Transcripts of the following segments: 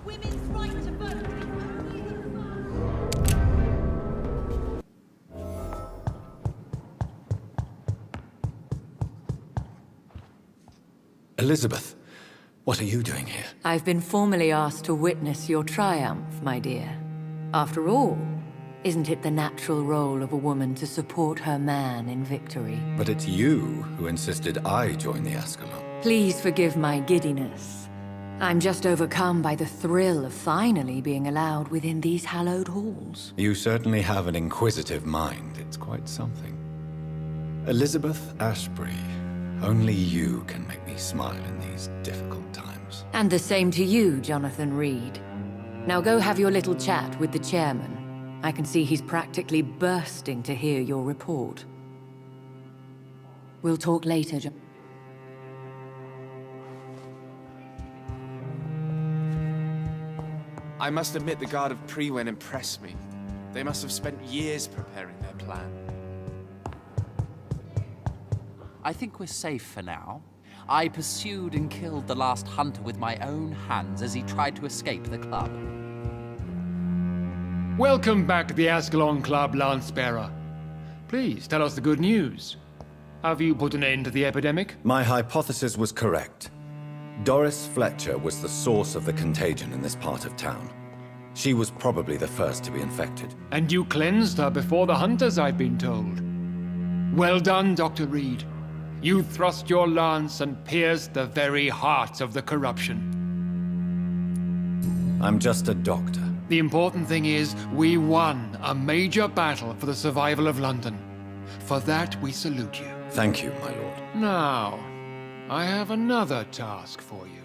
women's right to vote. Only the Elizabeth, what are you doing here? I've been formally asked to witness your triumph, my dear. After all, isn't it the natural role of a woman to support her man in victory? But it's you who insisted I join the Ascalon. Please forgive my giddiness. I'm just overcome by the thrill of finally being allowed within these hallowed halls. You certainly have an inquisitive mind. It's quite something. Elizabeth Ashbury, only you can make me smile in these difficult times. And the same to you, Jonathan Reid. Now go have your little chat with the chairman. I can see he's practically bursting to hear your report. We'll talk later, I must admit the Guard of Priwen impressed me. They must have spent years preparing their plan. I think we're safe for now. I pursued and killed the last hunter with my own hands as he tried to escape the club. Welcome back to the Ascalon Club, Lance-Bearer. Please, tell us the good news. Have you put an end to the epidemic? My hypothesis was correct. Doris Fletcher was the source of the contagion in this part of town. She was probably the first to be infected. And you cleansed her before the hunters, I've been told. Well done, Dr. Reid. You thrust your lance and pierced the very heart of the corruption. I'm just a doctor. The important thing is, we won a major battle for the survival of London. For that, we salute you. Thank you, my lord. Now, I have another task for you.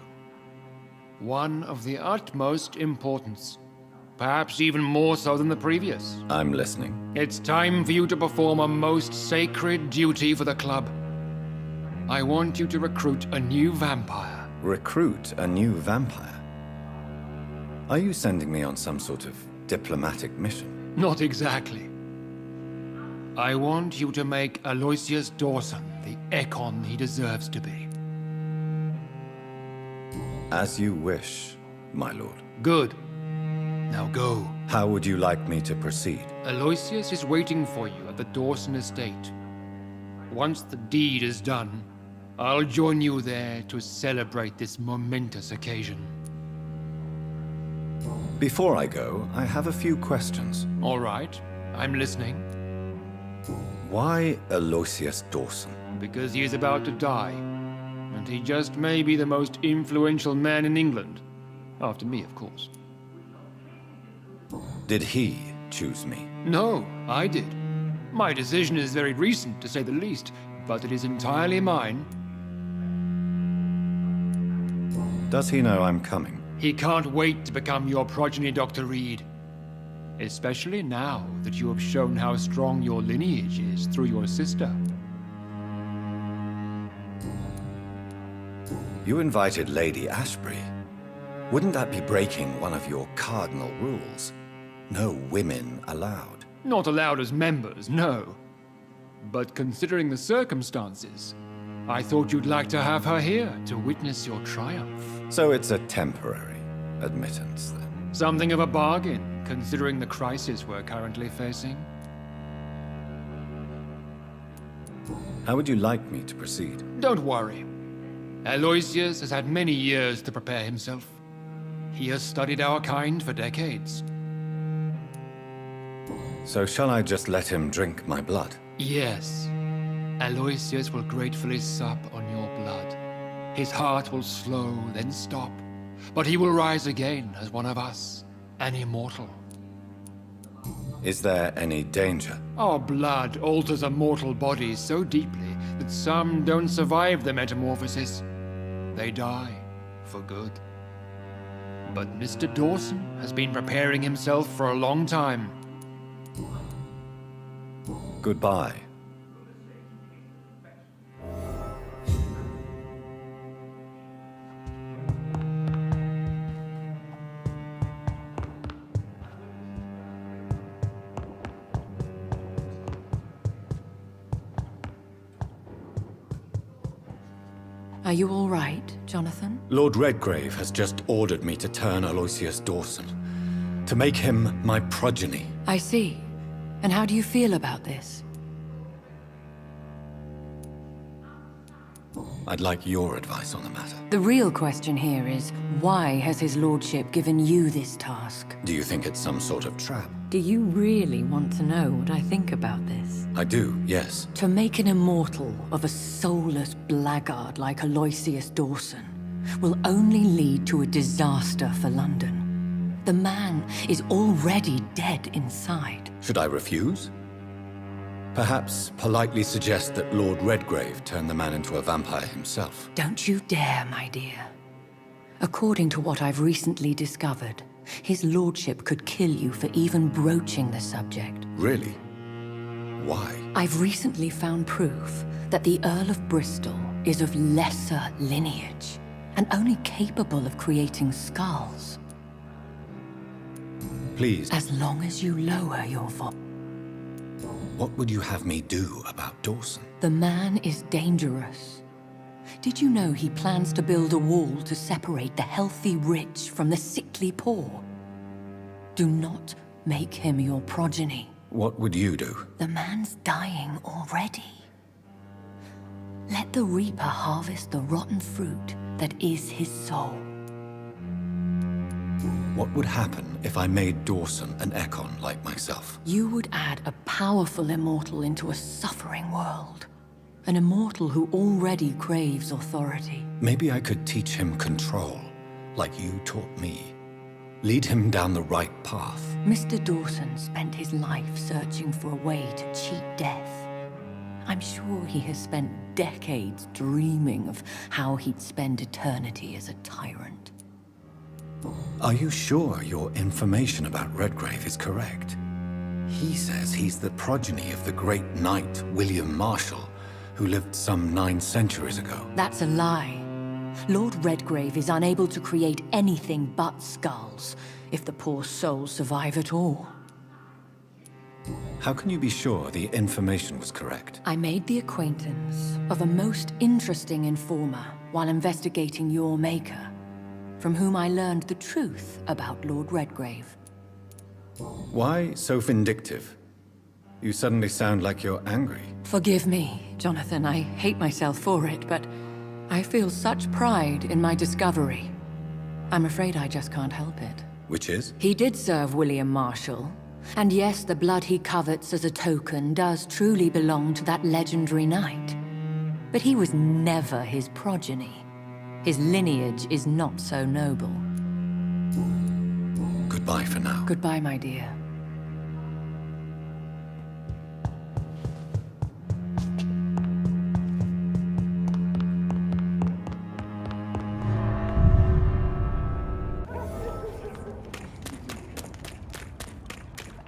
One of the utmost importance. Perhaps even more so than the previous. I'm listening. It's time for you to perform a most sacred duty for the club. I want you to recruit a new vampire. Recruit a new vampire? Are you sending me on some sort of diplomatic mission? Not exactly. I want you to make Aloysius Dawson the Ekon he deserves to be. As you wish, my lord. Good. Now go. How would you like me to proceed? Aloysius is waiting for you at the Dawson estate. Once the deed is done, I'll join you there to celebrate this momentous occasion. Before I go, I have a few questions. All right, I'm listening. Why Aloysius Dawson? Because he is about to die, and he just may be the most influential man in England. After me, of course. Did he choose me? No, I did. My decision is very recent, to say the least, but it is entirely mine. Does he know I'm coming? He can't wait to become your progeny, Dr. Reid. Especially now that you have shown how strong your lineage is through your sister. You invited Lady Ashbury. Wouldn't that be breaking one of your cardinal rules? No women allowed. Not allowed as members, no. But considering the circumstances, I thought you'd like to have her here to witness your triumph. So it's a temporary admittance, then? Something of a bargain, considering the crisis we're currently facing. How would you like me to proceed? Don't worry. Aloysius has had many years to prepare himself. He has studied our kind for decades. So shall I just let him drink my blood? Yes. Aloysius will gratefully sup on your blood. His heart will slow, then stop. But he will rise again as one of us, an immortal. Is there any danger? Our blood alters a mortal body so deeply that some don't survive the metamorphosis. They die for good. But Mr. Dawson has been preparing himself for a long time. Goodbye. Are you all right, Jonathan? Lord Redgrave has just ordered me to turn Aloysius Dawson, to make him my progeny. I see. And how do you feel about this? I'd like your advice on the matter. The real question here is, why has his lordship given you this task? Do you think it's some sort of trap? Do you really want to know what I think about this? I do, yes. To make an immortal of a soulless blackguard like Aloysius Dawson will only lead to a disaster for London. The man is already dead inside. Should I refuse? Perhaps politely suggest that Lord Redgrave turn the man into a vampire himself. Don't you dare, my dear. According to what I've recently discovered, his lordship could kill you for even broaching the subject. Really? Why? I've recently found proof that the Earl of Bristol is of lesser lineage and only capable of creating skals. Please, As long as you lower your voice. what would you have me do about Dawson? The man is dangerous. Did you know he plans to build a wall to separate the healthy rich from the sickly poor? Do not make him your progeny. What would you do? The man's dying already. Let the Reaper harvest the rotten fruit that is his soul. What would happen if I made Dawson an Ekon like myself? You would add a powerful immortal into a suffering world. An immortal who already craves authority. Maybe I could teach him control, like you taught me. Lead him down the right path. Mr. Dawson spent his life searching for a way to cheat death. I'm sure he has spent decades dreaming of how he'd spend eternity as a tyrant. Are you sure your information about Redgrave is correct? He says he's the progeny of the great knight William Marshall, who lived some 9 centuries ago. That's a lie. Lord Redgrave is unable to create anything but skals, if the poor souls survive at all. How can you be sure the information was correct? I made the acquaintance of a most interesting informer while investigating your maker, from whom I learned the truth about Lord Redgrave. Why so vindictive? You suddenly sound like you're angry. Forgive me, Jonathan. I hate myself for it, but I feel such pride in my discovery. I'm afraid I just can't help it. Which is? He did serve William Marshall. And yes, the blood he covets as a token does truly belong to that legendary knight. But he was never his progeny. His lineage is not so noble. Goodbye for now. Goodbye, my dear.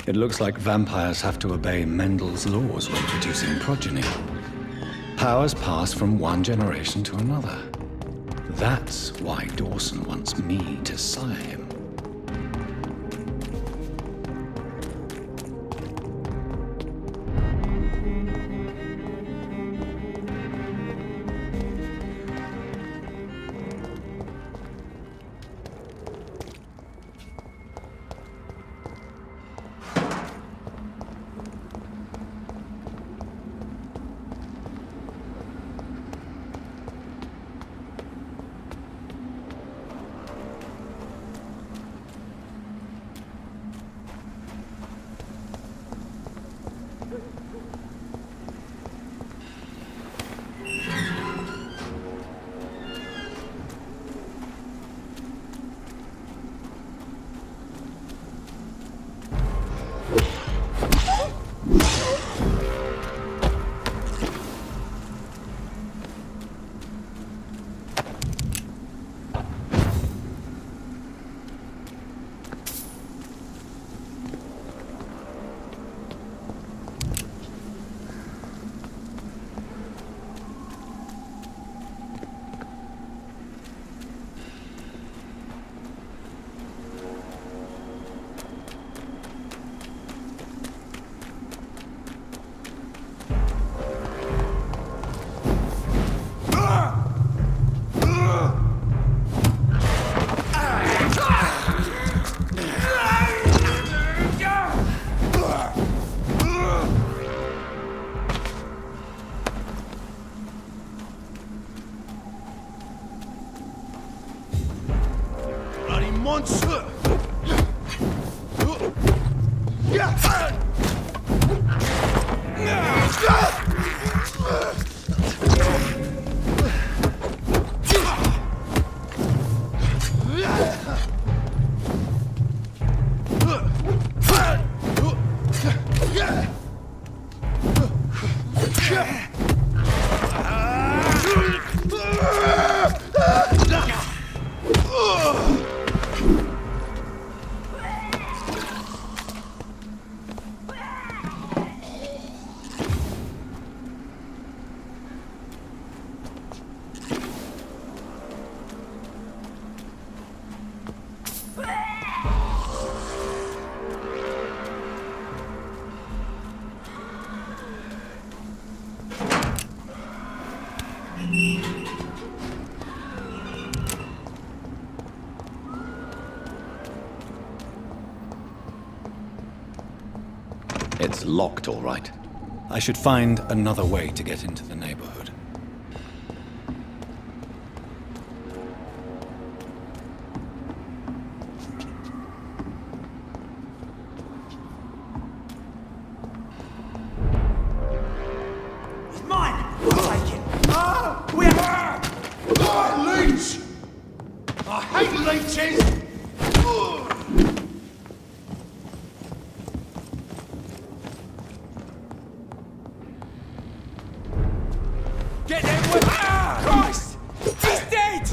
It looks like vampires have to obey Mendel's laws when producing progeny. Powers pass from one generation to another. That's why Dawson wants me to sire him. monster! It's locked, all right. I should find another way to get into the neighborhood. It's mine! I'll take it! We have... leech! I hate leeches! Get them with... Christ! He's dead!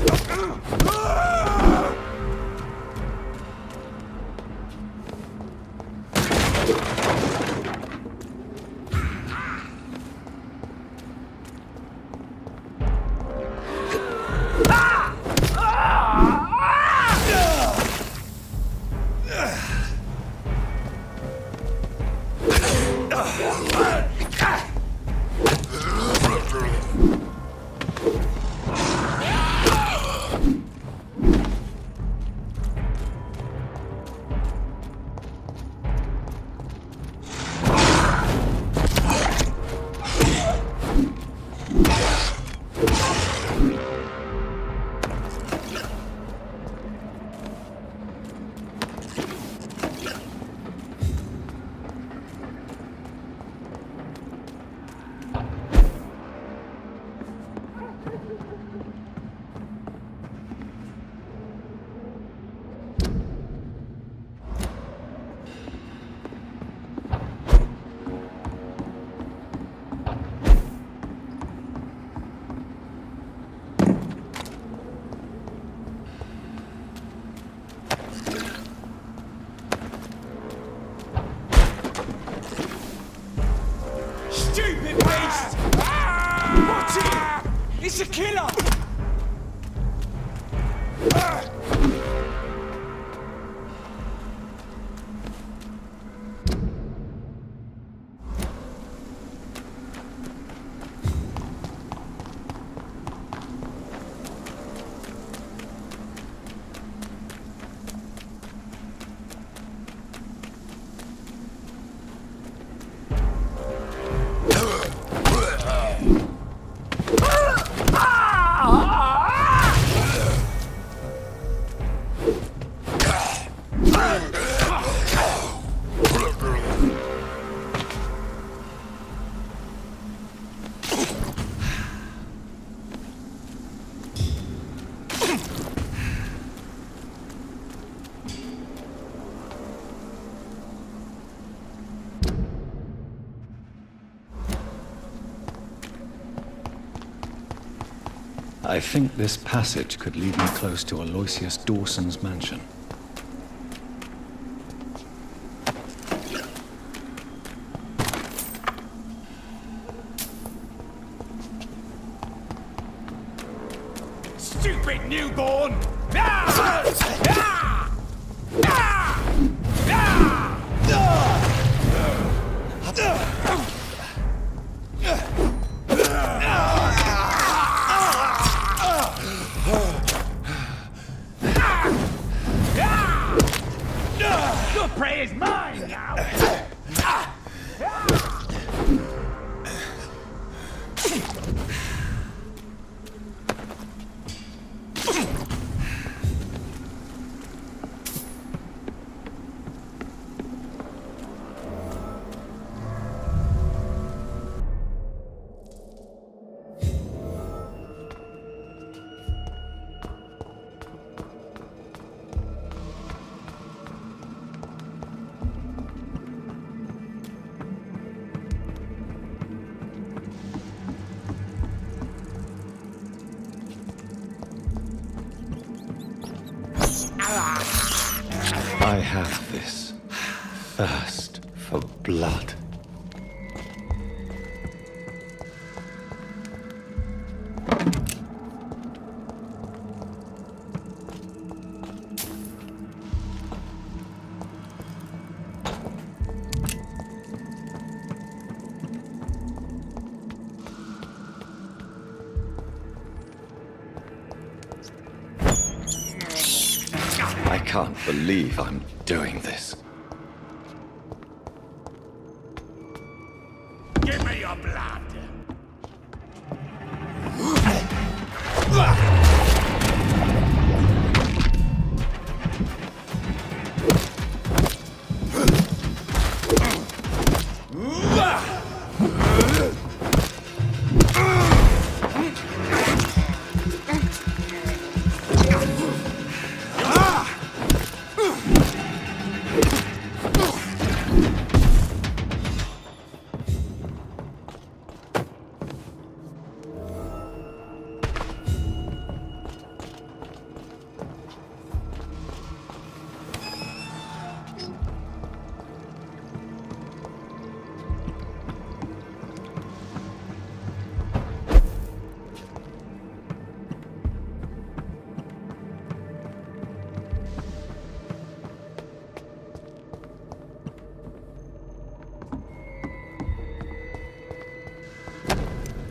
Stupid beast! Watch it! It's a killer! I think this passage could lead me close to Aloysius Dawson's mansion. Stupid newborn! Ah! Ah! Ah! Ah! Your prey is mine now! I have this thirst for blood. I can't believe I'm doing this. Give me your blood!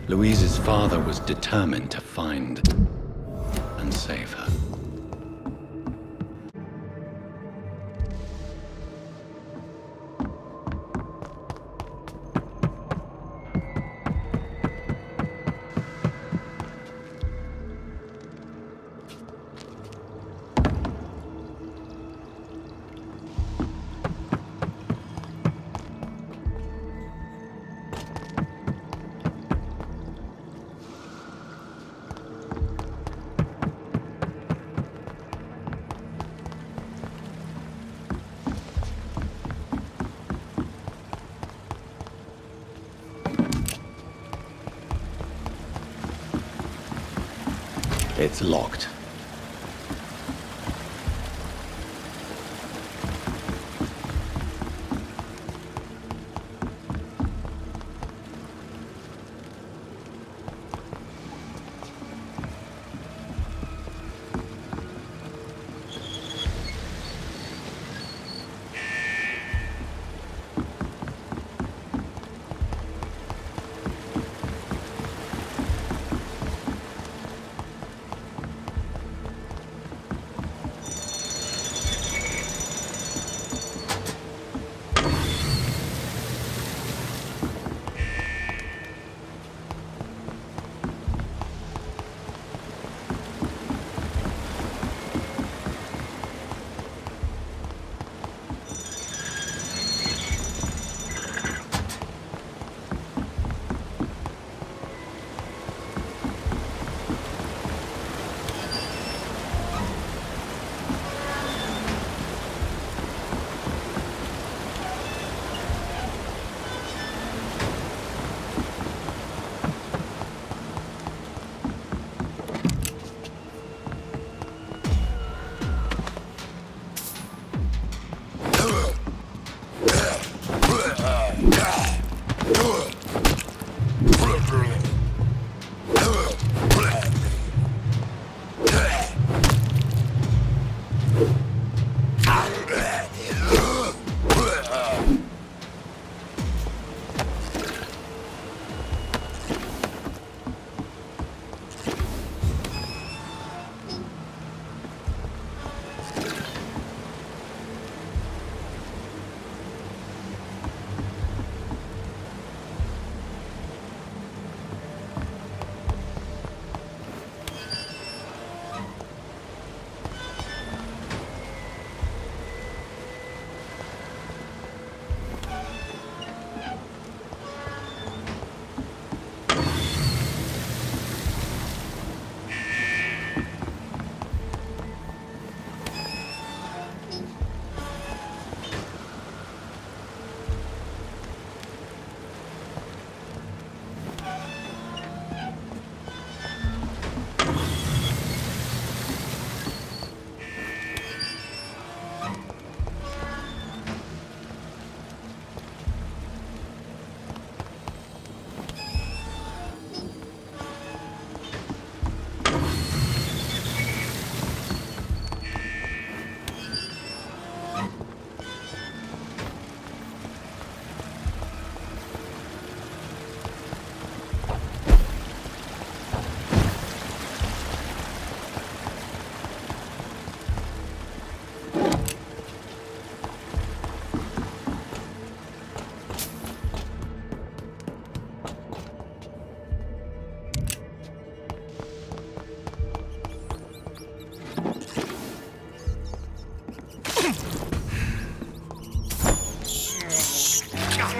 Louise's father was determined to find and save her. It's locked.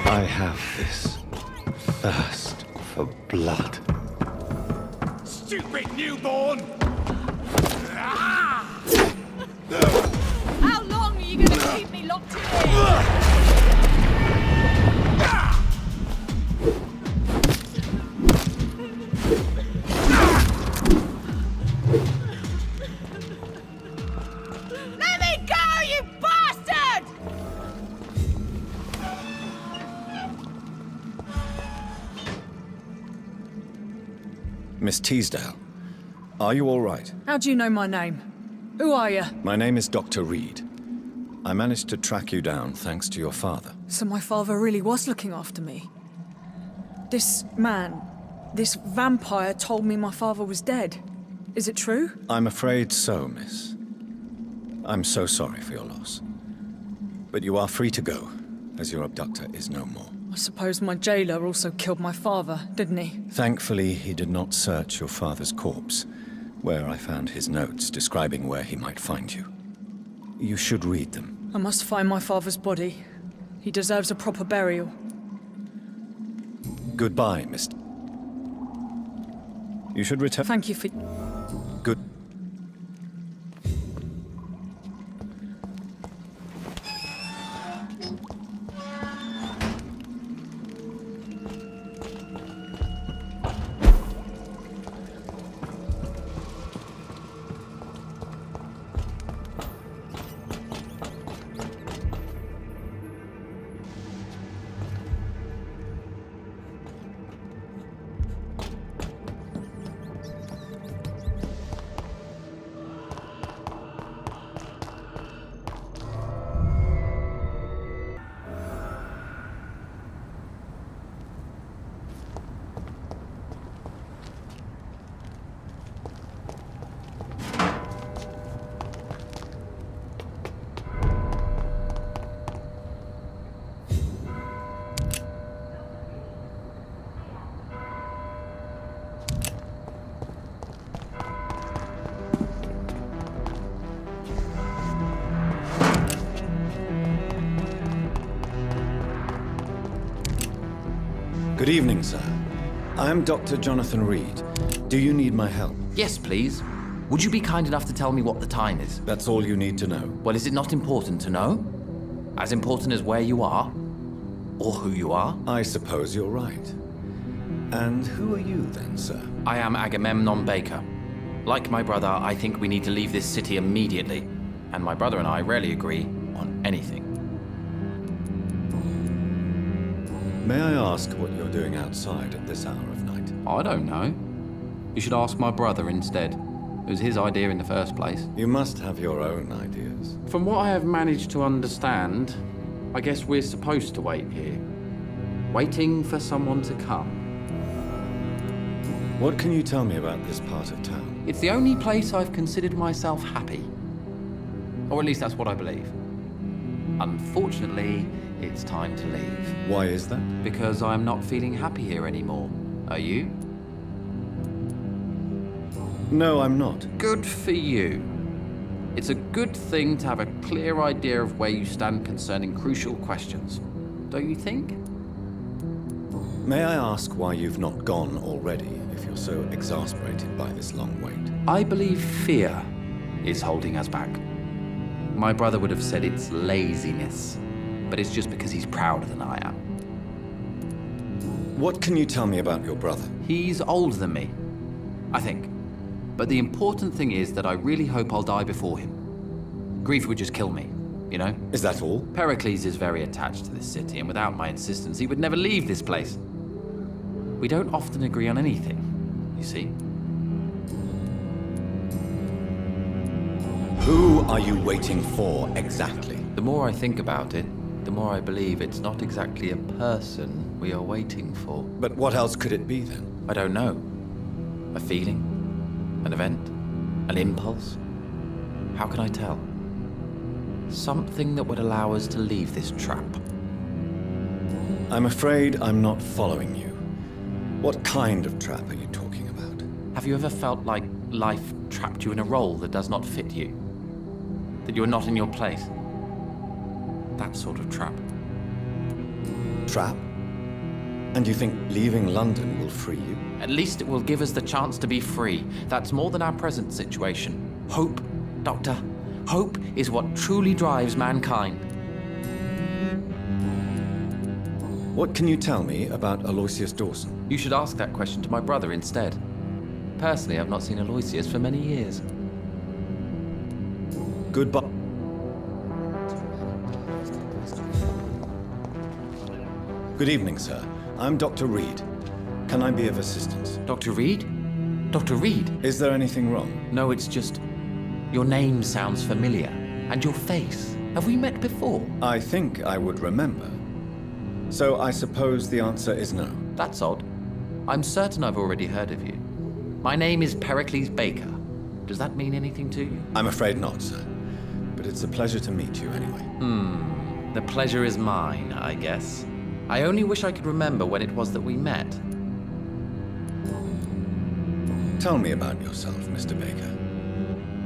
I have this thirst for blood. Stupid newborn! How long are you going to keep me locked in here? Let me go, you bastard! Miss Teasdale, are you all right? How do you know my name? Who are you? My name is Dr. Reid. I managed to track you down thanks to your father. So my father really was looking after me. This man, this vampire told me my father was dead. Is it true? I'm afraid so, miss. I'm so sorry for your loss. But you are free to go, as your abductor is no more. I suppose my jailer also killed my father, didn't he? Thankfully, he did not search your father's corpse, where I found his notes describing where he might find you. You should read them. I must find my father's body. He deserves a proper burial. Goodbye, Mr. You should return. Thank you for... Good. Good evening, sir. I am Dr. Jonathan Reid. Do you need my help? Yes, please. Would you be kind enough to tell me what the time is? That's all you need to know. Well, is it not important to know? As important as where you are? Or who you are? I suppose you're right. And who are you then, sir? I am Agamemnon Baker. Like my brother, I think we need to leave this city immediately. And my brother and I rarely agree on anything. May I ask what you're doing outside at this hour of night? I don't know. You should ask my brother instead. It was his idea in the first place. You must have your own ideas. From what I have managed to understand, I guess we're supposed to wait here. Waiting for someone to come. What can you tell me about this part of town? It's the only place I've considered myself happy. Or at least that's what I believe. Unfortunately, it's time to leave. Why is that? Because I'm not feeling happy here anymore. Are you? No, I'm not. Good for you. It's a good thing to have a clear idea of where you stand concerning crucial questions. Don't you think? May I ask why you've not gone already, if you're so exasperated by this long wait? I believe fear is holding us back. My brother would have said it's laziness, but it's just because he's prouder than I am. What can you tell me about your brother? He's older than me, I think. But the important thing is that I really hope I'll die before him. Grief would just kill me, you know? Is that all? Pericles is very attached to this city, and without my insistence, he would never leave this place. We don't often agree on anything, you see. Who are you waiting for, exactly? The more I think about it, the more I believe it's not exactly a person we are waiting for. But what else could it be, then? I don't know. A feeling? An event? An impulse? How can I tell? Something that would allow us to leave this trap. I'm afraid I'm not following you. What kind of trap are you talking about? Have you ever felt like life trapped you in a role that does not fit you? That you are not in your place? That sort of trap. Trap? And you think leaving London will free you? At least it will give us the chance to be free. That's more than our present situation. Hope, Doctor. Hope is what truly drives mankind. What can you tell me about Aloysius Dawson? You should ask that question to my brother instead. Personally, I've not seen Aloysius for many years. Goodbye. Good evening, sir. I'm Dr. Reid. Can I be of assistance? Dr. Reid? Dr. Reid? Is there anything wrong? No, it's just... your name sounds familiar. And your face. Have we met before? I think I would remember. So I suppose the answer is no. That's odd. I'm certain I've already heard of you. My name is Pericles Baker. Does that mean anything to you? I'm afraid not, sir. But it's a pleasure to meet you anyway. The pleasure is mine, I guess. I only wish I could remember when it was that we met. Tell me about yourself, Mr. Baker.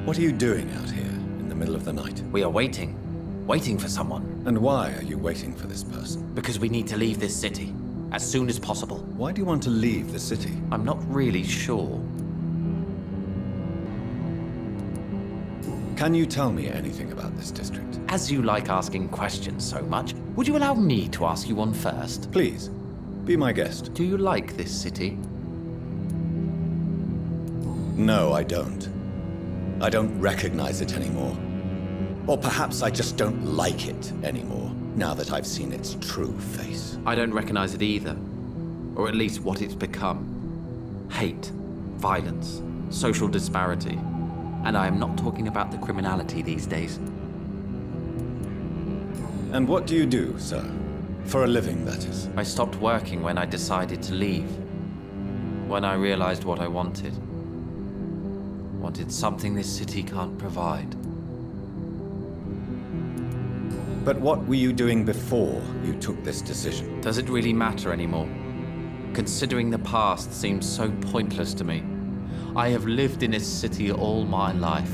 What are you doing out here in the middle of the night? We are waiting. Waiting for someone. And why are you waiting for this person? Because we need to leave this city. As soon as possible. Why do you want to leave the city? I'm not really sure. Can you tell me anything about this district? As you like asking questions so much, would you allow me to ask you one first? Please, be my guest. Do you like this city? No, I don't. I don't recognize it anymore. Or perhaps I just don't like it anymore, now that I've seen its true face. I don't recognize it either. Or at least what it's become. Hate, violence, social disparity. And I am not talking about the criminality these days. And what do you do, sir? For a living, that is. I stopped working when I decided to leave. When I realized what I wanted. Wanted something this city can't provide. But what were you doing before you took this decision? Does it really matter anymore? Considering the past seems so pointless to me. I have lived in this city all my life.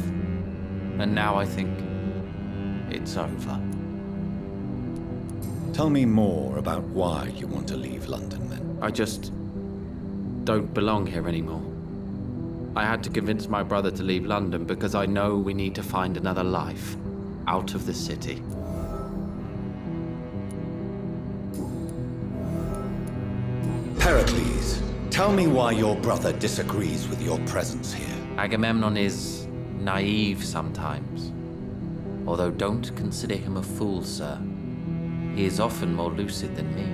And now I think it's over. Tell me more about why you want to leave London, then. I just don't belong here anymore. I had to convince my brother to leave London because I know we need to find another life out of the city. Pericles, tell me why your brother disagrees with your presence here. Agamemnon is naive sometimes. Although don't consider him a fool, sir. He is often more lucid than me.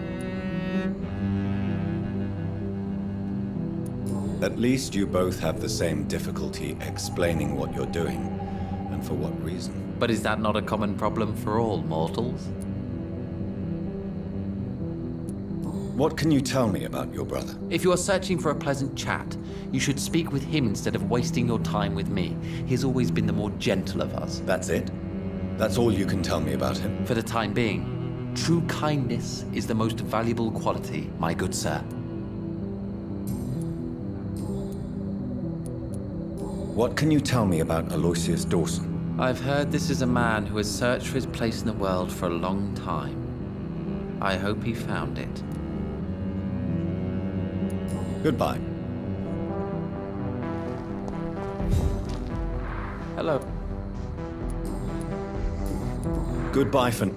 At least you both have the same difficulty explaining what you're doing, and for what reason. But is that not a common problem for all mortals? What can you tell me about your brother? If you are searching for a pleasant chat, you should speak with him instead of wasting your time with me. He has always been the more gentle of us. That's it? That's all you can tell me about him? For the time being, true kindness is the most valuable quality, my good sir. What can you tell me about Aloysius Dawson? I've heard this is a man who has searched for his place in the world for a long time. I hope he found it. Goodbye. Hello. Goodbye for...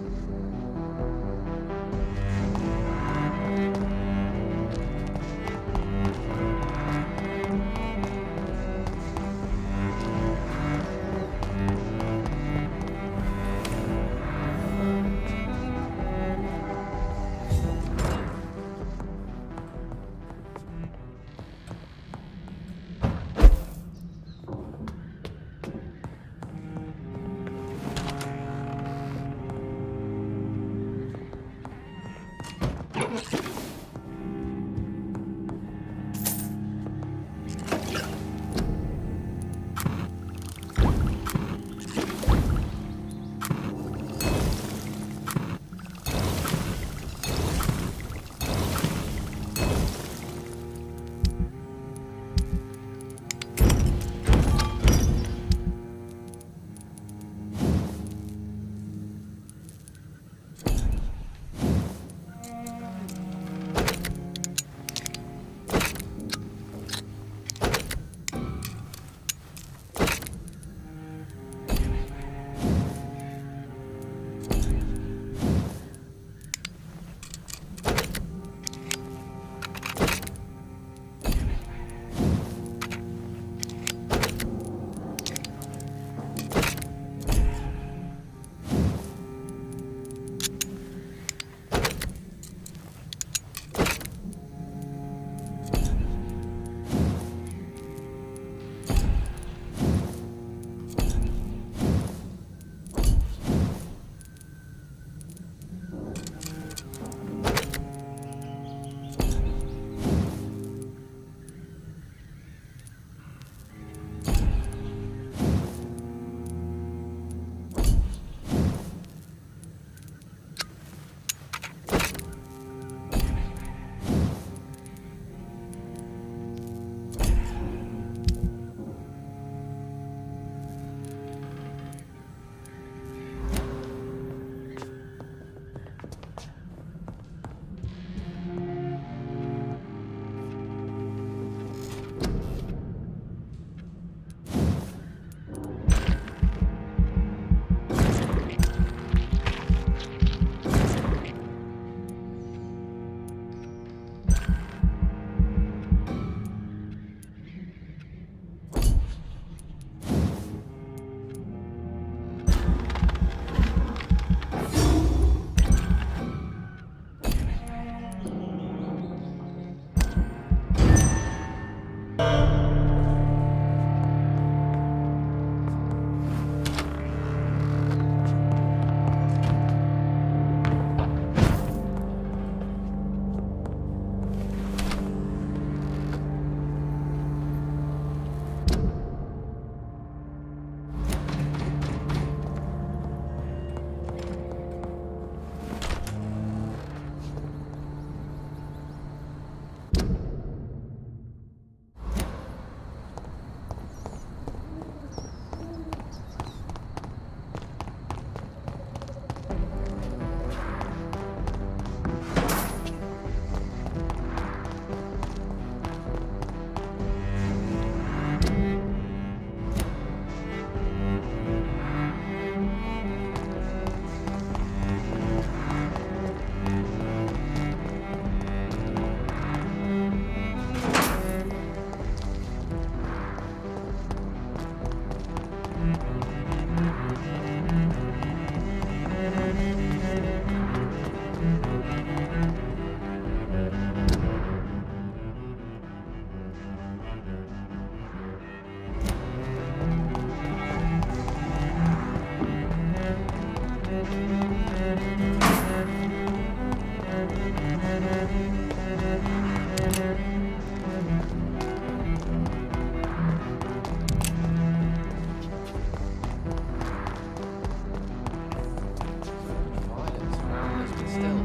Violence around us, but still,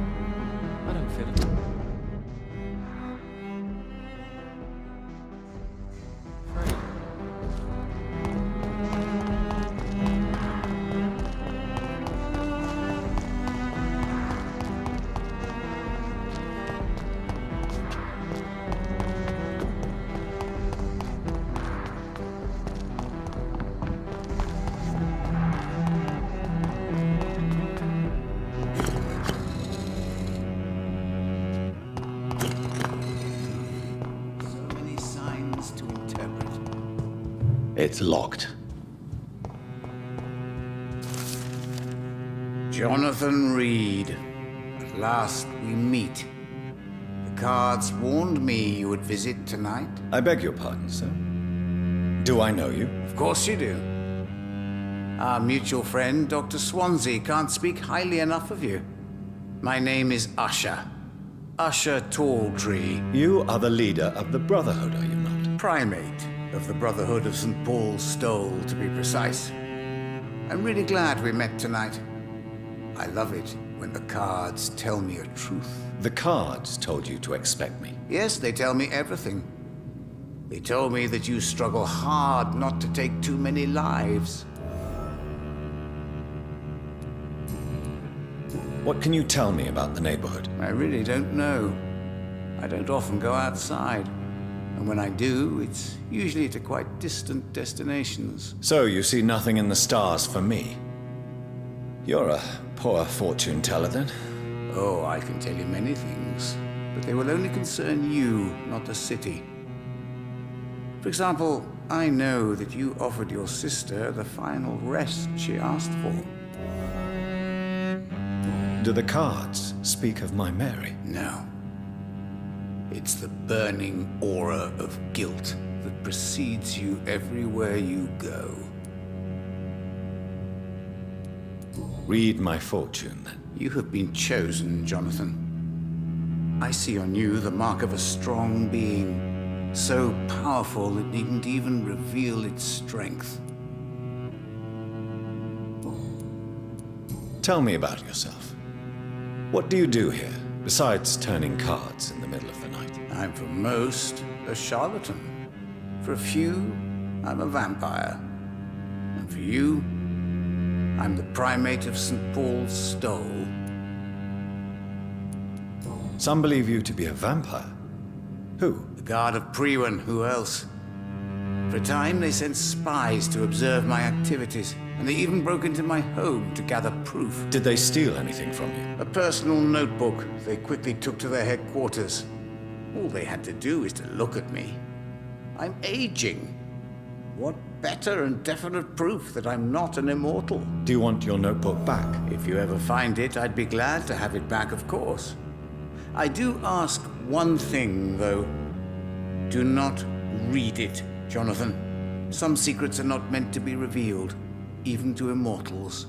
I don't feel it. Reid. So many signs to interpret. It's locked. Jonathan Reid. At last we meet. The cards warned me you would visit tonight. I beg your pardon, sir. Do I know you? Of course you do. Our mutual friend, Dr. Swansea, can't speak highly enough of you. My name is Usher. Usher Talltree, You are the leader of the Brotherhood, are you not? primate of the Brotherhood of St. Paul's Stole, to be precise. I'm really glad we met tonight. I love it when the cards tell me a truth. The cards told you to expect me. Yes, they tell me everything. They told me that you struggle hard not to take too many lives. What can you tell me about the neighborhood? I really don't know. I don't often go outside. And when I do, it's usually to quite distant destinations. So you see nothing in the stars for me? You're a poor fortune teller, then? Oh, I can tell you many things, but they will only concern you, not the city. For example, I know that you offered your sister the final rest she asked for. Do the cards speak of my Mary? No. It's the burning aura of guilt that precedes you everywhere you go. Read my fortune, then. You have been chosen, Jonathan. I see on you the mark of a strong being, so powerful it needn't even reveal its strength. Tell me about yourself. What do you do here, besides turning cards in the middle of the night? I'm for most a charlatan. For a few, I'm a vampire. And for you, I'm the primate of St. Paul's Stole. Some believe you to be a vampire. Who? The guard of Priwen, who else? For a time, they sent spies to observe my activities, and they even broke into my home to gather proof. Did they steal anything from you? A personal notebook they quickly took to their headquarters. All they had to do is to look at me. I'm aging. What better and definite proof that I'm not an immortal? Do you want your notebook back? If you ever find it, I'd be glad to have it back, of course. I do ask one thing, though. Do not read it, Jonathan. Some secrets are not meant to be revealed, even to immortals.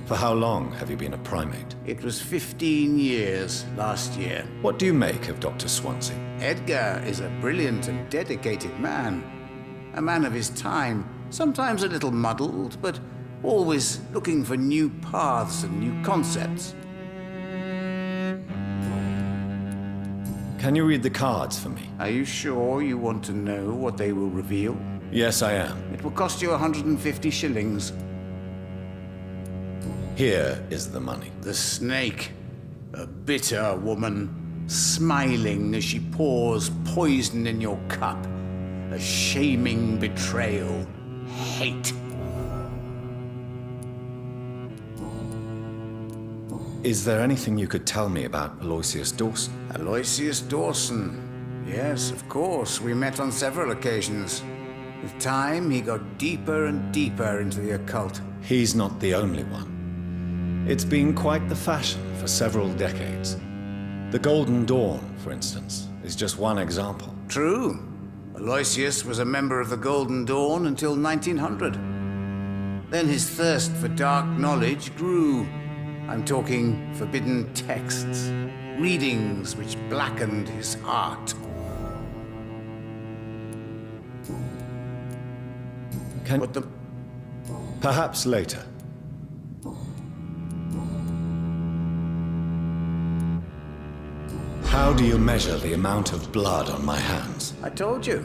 For how long have you been a primate? It was 15 years last year. What do you make of Dr. Swansea? Edgar is a brilliant and dedicated man. A man of his time, sometimes a little muddled, but always looking for new paths and new concepts. Can you read the cards for me? Are you sure you want to know what they will reveal? Yes, I am. It will cost you 150 shillings. Here is the money. The snake, a bitter woman, smiling as she pours poison in your cup. A shaming betrayal. Hate. Is there anything you could tell me about Aloysius Dawson? Aloysius Dawson. Yes, of course. We met on several occasions. With time, he got deeper and deeper into the occult. He's not the only one. It's been quite the fashion for several decades. The Golden Dawn, for instance, is just one example. True. Aloysius was a member of the Golden Dawn until 1900. Then his thirst for dark knowledge grew. I'm talking forbidden texts, readings which blackened his heart. But the... Perhaps later. How do you measure the amount of blood on my hands? I told you.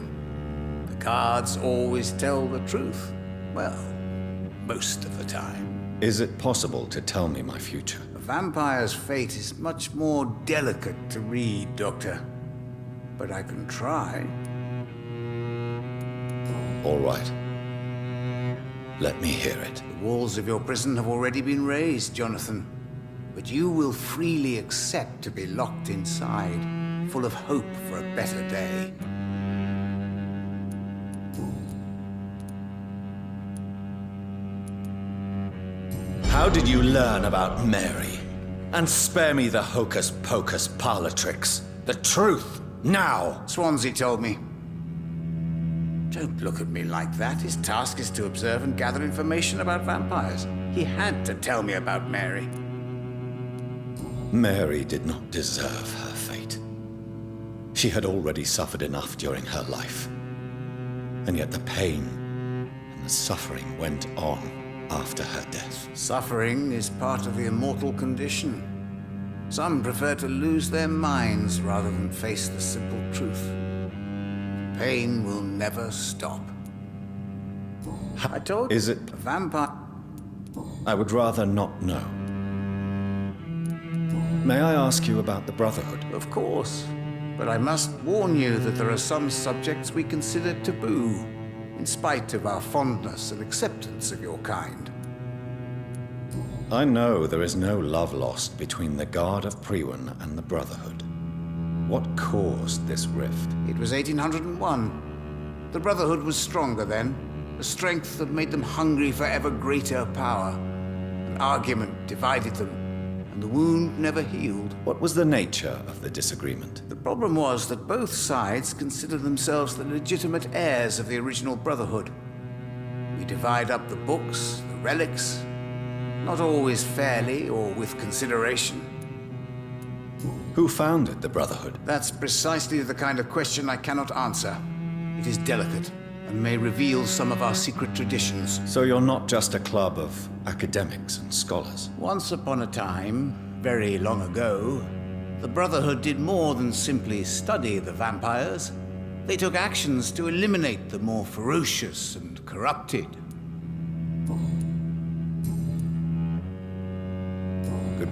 The guards always tell the truth. Well, most of the time. Is it possible to tell me my future? A vampire's fate is much more delicate to read, Doctor. But I can try. All right. Let me hear it. The walls of your prison have already been raised, Jonathan. But you will freely accept to be locked inside, full of hope for a better day. How did you learn about Mary? And spare me the hocus-pocus parlor tricks. The truth, now! Swansea told me. Don't look at me like that. His task is to observe and gather information about vampires. He had to tell me about Mary. Mary did not deserve her fate. She had already suffered enough during her life. And yet the pain and the suffering went on after her death. Suffering is part of the immortal condition. Some prefer to lose their minds rather than face the simple truth. Pain will never stop. I told you, Is it? a vampire... I would rather not know. May I ask you about the Brotherhood? Of course. But I must warn you that there are some subjects we consider taboo, in spite of our fondness and acceptance of your kind. I know there is no love lost between the Guard of Priwen and the Brotherhood. What caused this rift? It was 1801. The Brotherhood was stronger then, a strength that made them hungry for ever greater power. An argument divided them, and the wound never healed. What was the nature of the disagreement? The problem was that both sides considered themselves the legitimate heirs of the original Brotherhood. We divide up the books, the relics, not always fairly or with consideration. Who founded the Brotherhood? That's precisely the kind of question I cannot answer. It is delicate, and may reveal some of our secret traditions. So you're not just a club of academics and scholars? Once upon a time, very long ago, the Brotherhood did more than simply study the vampires. They took actions to eliminate the more ferocious and corrupted.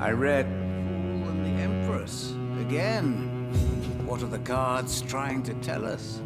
I read Fool and the Empress again. What are the cards trying to tell us?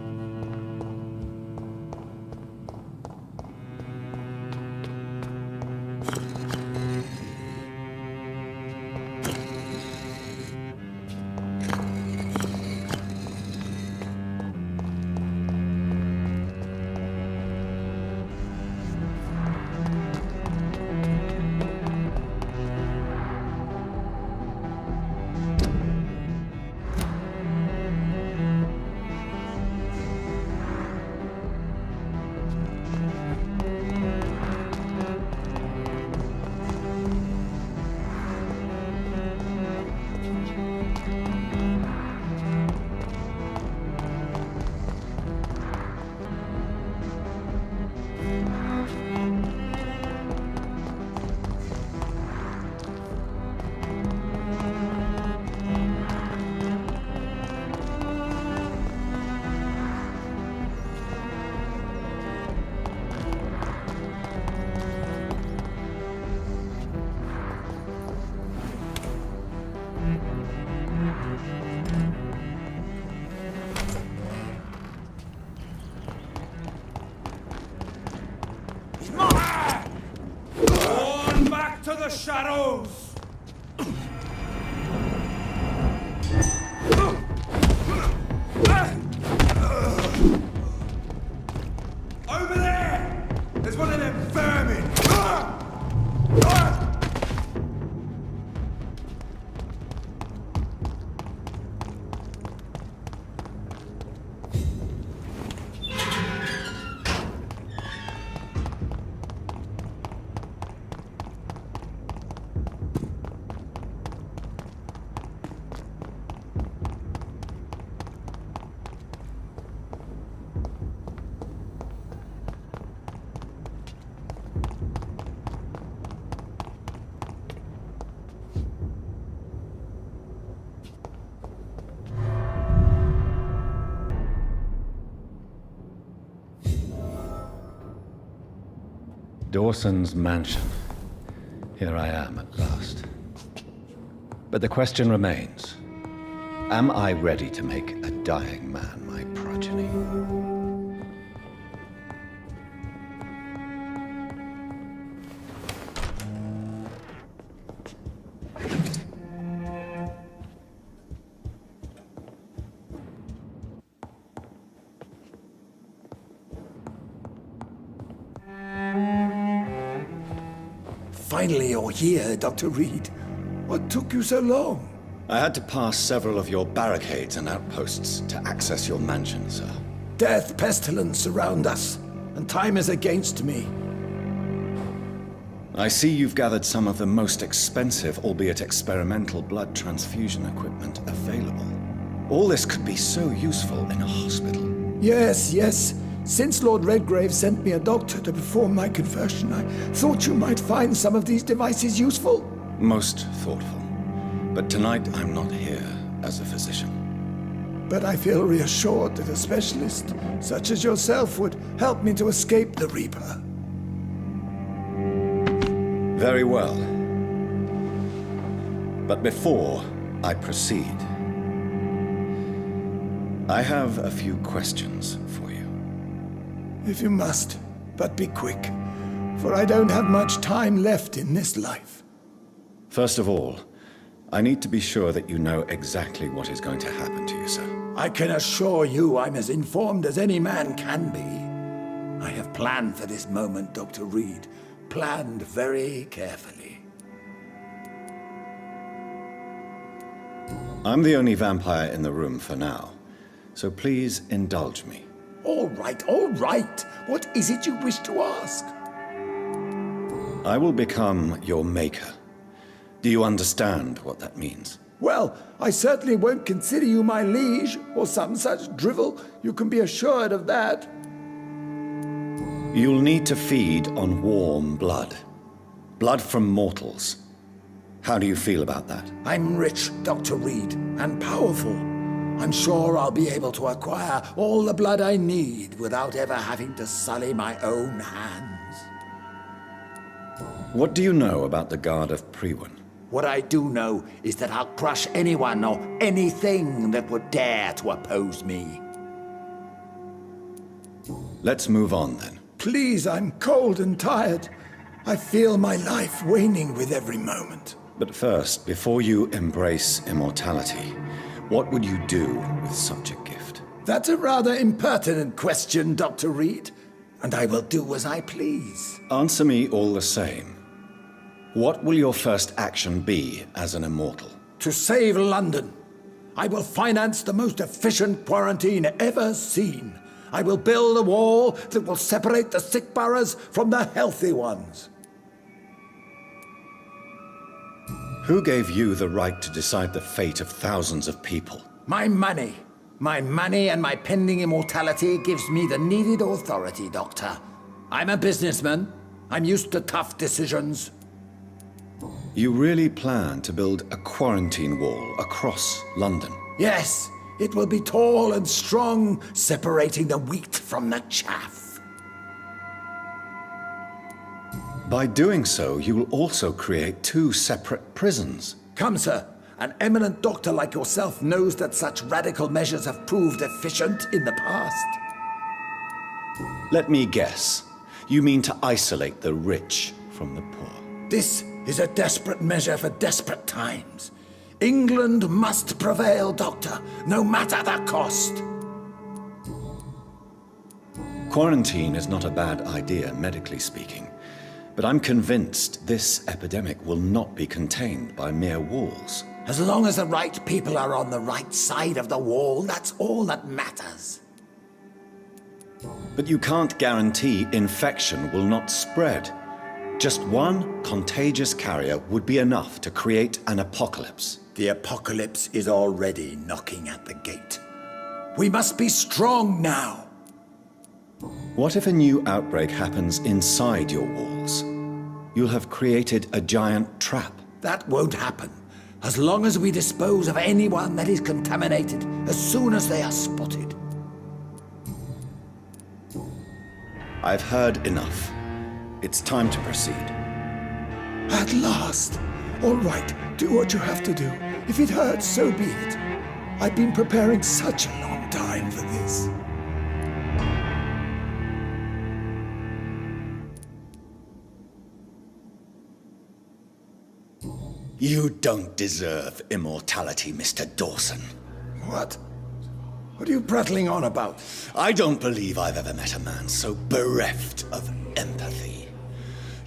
On back to the shadows! Over there! There's one of them vermin! Dawson's mansion. Here I am at last. But the question remains, am I ready to make a dying man my progeny? Finally, you're here, Dr. Reid. What took you so long? I had to pass several of your barricades and outposts to access your mansion, sir. Death, pestilence surround us, and time is against me. I see you've gathered some of the most expensive, albeit experimental, blood transfusion equipment available. All this could be so useful in a hospital. Yes. Since Lord Redgrave sent me a doctor to perform my conversion, I thought you might find some of these devices useful. Most thoughtful. But tonight I'm not here as a physician. But I feel reassured that a specialist such as yourself would help me to escape the Reaper. Very well. But before I proceed, I have a few questions for you. If you must, but be quick, for I don't have much time left in this life. First of all, I need to be sure that you know exactly what is going to happen to you, sir. I can assure you I'm as informed as any man can be. I have planned for this moment, Dr. Reid. Planned very carefully. I'm the only vampire in the room for now, so please indulge me. All right. What is it you wish to ask? I will become your maker. Do you understand what that means? Well, I certainly won't consider you my liege, or some such drivel. You can be assured of that. You'll need to feed on warm blood. Blood from mortals. How do you feel about that? I'm rich, Dr. Reid, and powerful. I'm sure I'll be able to acquire all the blood I need without ever having to sully my own hands. What do you know about the Guard of Priwen? What I do know is that I'll crush anyone or anything that would dare to oppose me. Let's move on then. Please, I'm cold and tired. I feel my life waning with every moment. But first, before you embrace immortality, what would you do with such a gift? That's a rather impertinent question, Dr. Reid, and I will do as I please. Answer me all the same. What will your first action be as an immortal? To save London. I will finance the most efficient quarantine ever seen. I will build a wall that will separate the sick boroughs from the healthy ones. Who gave you the right to decide the fate of thousands of people? My money. My money and my pending immortality gives me the needed authority, Doctor. I'm a businessman. I'm used to tough decisions. You really plan to build a quarantine wall across London? Yes, it will be tall and strong, separating the wheat from the chaff. By doing so, you will also create 2 separate prisons. Come, sir. An eminent doctor like yourself knows that such radical measures have proved efficient in the past. Let me guess. You mean to isolate the rich from the poor? This is a desperate measure for desperate times. England must prevail, Doctor, no matter the cost. Quarantine is not a bad idea, medically speaking. But I'm convinced this epidemic will not be contained by mere walls. As long as the right people are on the right side of the wall, that's all that matters. But you can't guarantee infection will not spread. Just one contagious carrier would be enough to create an apocalypse. The apocalypse is already knocking at the gate. We must be strong now. What if a new outbreak happens inside your walls? You'll have created a giant trap. That won't happen. As long as we dispose of anyone that is contaminated as soon as they are spotted. I've heard enough. It's time to proceed. At last! All right, do what you have to do. If it hurts, so be it. I've been preparing such a long time for this. You don't deserve immortality, Mr. Dawson. What? What are you prattling on about? I don't believe I've ever met a man so bereft of empathy.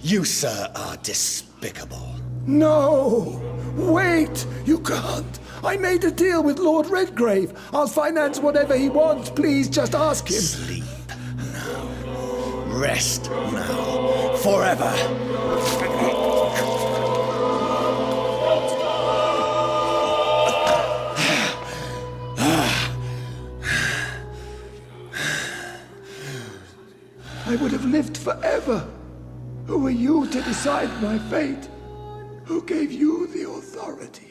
You, sir, are despicable. No! Wait! You can't! I made a deal with Lord Redgrave. I'll finance whatever he wants. Please, just ask him. Sleep now. Rest now. Forever. I would have lived forever. Who are you to decide my fate? Who gave you the authority?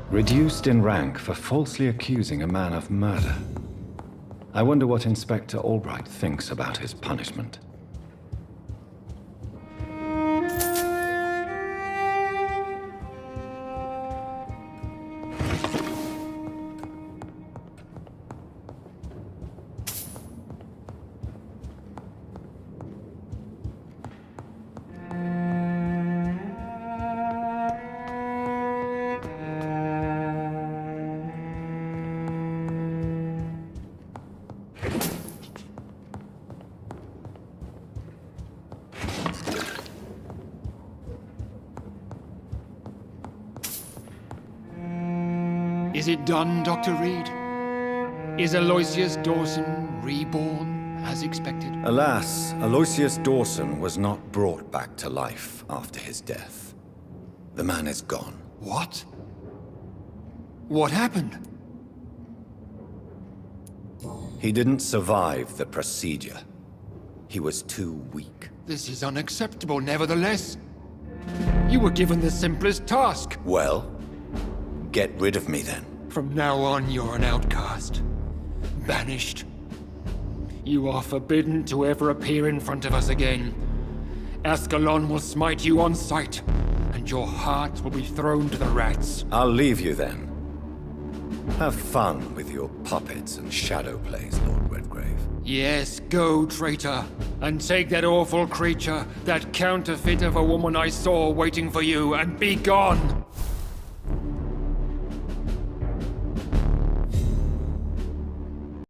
Reduced in rank for falsely accusing a man of murder. I wonder what Inspector Albright thinks about his punishment. Is it done, Dr. Reid? Is Aloysius Dawson reborn as expected? Alas, Aloysius Dawson was not brought back to life after his death. The man is gone. What? What happened? He didn't survive the procedure. He was too weak. This is unacceptable, nevertheless. You were given the simplest task. Well, get rid of me then. From now on, you're an outcast. Banished. You are forbidden to ever appear in front of us again. Ascalon will smite you on sight, and your heart will be thrown to the rats. I'll leave you then. Have fun with your puppets and shadow plays, Lord Redgrave. Yes, go, traitor, and take that awful creature, that counterfeit of a woman I saw waiting for you, and be gone!